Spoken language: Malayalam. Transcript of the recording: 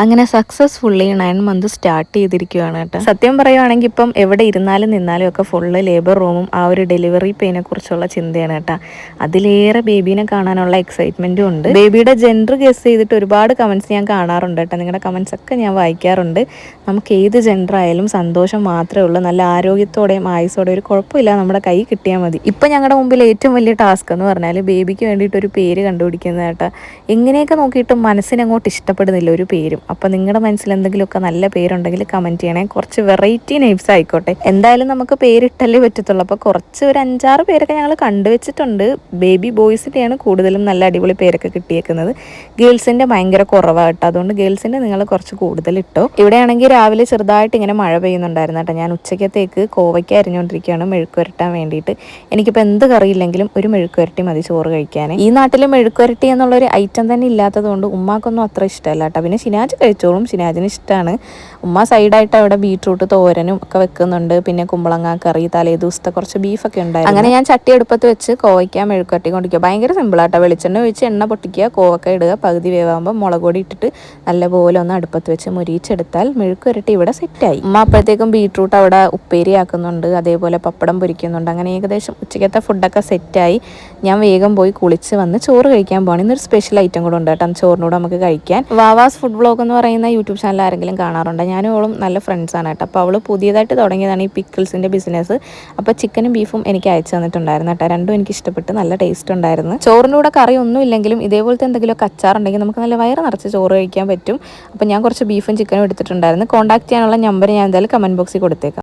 അങ്ങനെ സക്സസ്ഫുള്ളി 9 മന്ത് സ്റ്റാർട്ട് ചെയ്തിരിക്കുകയാണ് കേട്ടോ. സത്യം പറയുവാണെങ്കിൽ ഇപ്പം എവിടെ ഇരുന്നാലും നിന്നാലും ഒക്കെ ഫുള്ള് ലേബർ റൂമും ആ ഒരു ഡെലിവറി പെയിനെ കുറിച്ചുള്ള ചിന്തയാണ് കേട്ടോ. അതിലേറെ ബേബീനെ കാണാനുള്ള എക്സൈറ്റ്മെൻറ്റും ഉണ്ട്. ബേബിയുടെ ജെൻഡർ ഗസ് ചെയ്തിട്ട് ഒരുപാട് കമൻറ്റ്സ് ഞാൻ കാണാറുണ്ട് കേട്ടോ. നിങ്ങളുടെ കമൻറ്റ്സ് ഒക്കെ ഞാൻ വായിക്കാറുണ്ട്. നമുക്ക് ഏത് ജെൻഡർ ആയാലും സന്തോഷം മാത്രമേ ഉള്ളൂ. നല്ല ആരോഗ്യത്തോടെയും ആയുസോടെയും ഒരു കുഴപ്പമില്ല നമ്മുടെ കൈ കിട്ടിയാൽ മതി. ഇപ്പം ഞങ്ങളുടെ മുമ്പിൽ ഏറ്റവും വലിയ ടാസ്ക് എന്ന് പറഞ്ഞാൽ ബേബിക്ക് വേണ്ടിയിട്ട് ഒരു പേര് കണ്ടുപിടിക്കുന്നത് കേട്ടോ. എങ്ങനെയൊക്കെ നോക്കിയിട്ടും മനസ്സിനങ്ങോട്ട് ഇഷ്ടപ്പെടുന്നില്ല ഒരു പേരും. അപ്പോൾ നിങ്ങളുടെ മനസ്സിൽ എന്തെങ്കിലുമൊക്കെ നല്ല പേരുണ്ടെങ്കിൽ കമൻറ്റ് ചെയ്യണേ. കുറച്ച് വെറൈറ്റി നെയിംസ് ആയിക്കോട്ടെ. എന്തായാലും നമുക്ക് പേരിട്ടല്ലേ പറ്റത്തുള്ളൂ. അപ്പോൾ കുറച്ച് ഒരു 5-6 പേരൊക്കെ ഞങ്ങൾ കണ്ടുവച്ചിട്ടുണ്ട്. ബേബി ബോയ്സിൻ്റെയാണ് കൂടുതലും നല്ല അടിപൊളി പേരൊക്കെ കിട്ടിയേക്കുന്നത്. ഗേൾസിൻ്റെ ഭയങ്കര കുറവാണ് കേട്ടോ. അതുകൊണ്ട് ഗേൾസിൻ്റെ നിങ്ങൾ കുറച്ച് കൂടുതൽ ഇട്ടോ. ഇവിടെയാണെങ്കിൽ രാവിലെ ചെറുതായിട്ട് ഇങ്ങനെ മഴ പെയ്യുന്നുണ്ടായിരുന്നു കേട്ടോ. ഞാൻ ഉച്ചക്കത്തേക്ക് കോവയ്ക്ക അരിഞ്ഞുകൊണ്ടിരിക്കുകയാണ് മെഴുക്കുരട്ടാൻ വേണ്ടിയിട്ട്. എനിക്കിപ്പോൾ എന്ത് കറിയില്ലെങ്കിലും ഒരു മെഴുക്കുരട്ടി മതി ചോറ് കഴിക്കാൻ. ഈ നാട്ടിൽ മെഴുക്കുരട്ടി എന്നുള്ളൊരു ഐറ്റം തന്നെ ഇല്ലാത്തത് കൊണ്ട് ഉമ്മാക്കൊന്നും അത്ര ഇഷ്ടമല്ല കേട്ടോ. പിന്നെ ഷിനാജ് കഴിച്ചോളും, ഷിനാജിന് ഇഷ്ടമാണ്. ഉമ്മ സൈഡായിട്ട് അവിടെ ബീട്രൂട്ട് തോരനും ഒക്കെ വെക്കുന്നുണ്ട്. പിന്നെ കുമ്പളങ്ങ കറി, തലേ ദിവസത്തെ കുറച്ച് ബീഫൊക്കെ ഉണ്ടായിരുന്നു. അങ്ങനെ ഞാൻ ചട്ടി അടുപ്പത്ത് വെച്ച് കോവയ്ക്ക മെഴുക്കുരട്ടി കൊണ്ടിരിക്കുക. ഭയങ്കര സിമ്പിളാട്ടോ. വെളിച്ചെണ്ണ ഒഴിച്ച് എണ്ണ പൊട്ടിക്കുക, കോവക്ക ഇടുക, പകുതി വേവാകുമ്പോൾ മുളക് പൊടി ഇട്ടിട്ട് നല്ലപോലെ ഒന്ന് അടുപ്പത്ത് വെച്ച് മുരിച്ചെടുത്താൽ മെഴുക്കുരട്ടി ഇവിടെ സെറ്റായി. ഉമ്മ അപ്പോഴത്തേക്കും ബീട്രൂട്ട് അവിടെ ഉപ്പേരി ആക്കുന്നുണ്ട്, അതേപോലെ പപ്പടം പൊരിക്കുന്നുണ്ട്. അങ്ങനെ ഏകദേശം ഉച്ചക്കത്തെ ഫുഡൊക്കെ സെറ്റായി. ഞാൻ വേഗം പോയി കുളിച്ച് വന്ന് ചോറ് കഴിക്കാൻ പോകണം. ഇന്നൊരു സ്പെഷ്യൽ ഐറ്റം കൂടെ ഉണ്ട് കേട്ടോ ചോറിനൂടെ നമുക്ക് കഴിക്കാൻ. വാവാസ് ഫുഡ് ബ്ലോഗ് എന്ന് പറയുന്ന യൂട്യൂബ് ചാനൽ ആരെങ്കിലും കാണാറുണ്ട്? ഞാനും അവളും നല്ല ഫ്രണ്ട്സാണ് കേട്ടോ. അപ്പോൾ അവൾ പുതിയതായിട്ട് തുടങ്ങിയതാണ് ഈ പിക്കിൾസിൻ്റെ ബിസിനസ്. അപ്പോൾ ചിക്കനും ബീഫും എനിക്ക് അയച്ചു തന്നിട്ടുണ്ടായിരുന്നു കേട്ടോ. രണ്ടും എനിക്ക് ഇഷ്ടപ്പെട്ട്, നല്ല ടേസ്റ്റ് ഉണ്ടായിരുന്നു. ചോറിൻ്റെ കൂടെ കറി ഒന്നും ഇല്ലെങ്കിലും ഇതേപോലത്തെ എന്തെങ്കിലുമൊക്കെ അച്ചാറുണ്ടെങ്കിൽ നമുക്ക് നല്ല വയറ് നിറച്ച് ചോറ് കഴിക്കാൻ പറ്റും. അപ്പോൾ ഞാൻ കുറച്ച് ബീഫും ചിക്കനും എടുത്തിട്ടുണ്ടായിരുന്നു. കോൺടാക്ട് ചെയ്യാനുള്ള നമ്പർ ഞാൻ എന്തായാലും കമൻറ്റ് ബോക്സിൽ കൊടുത്തേക്കാം.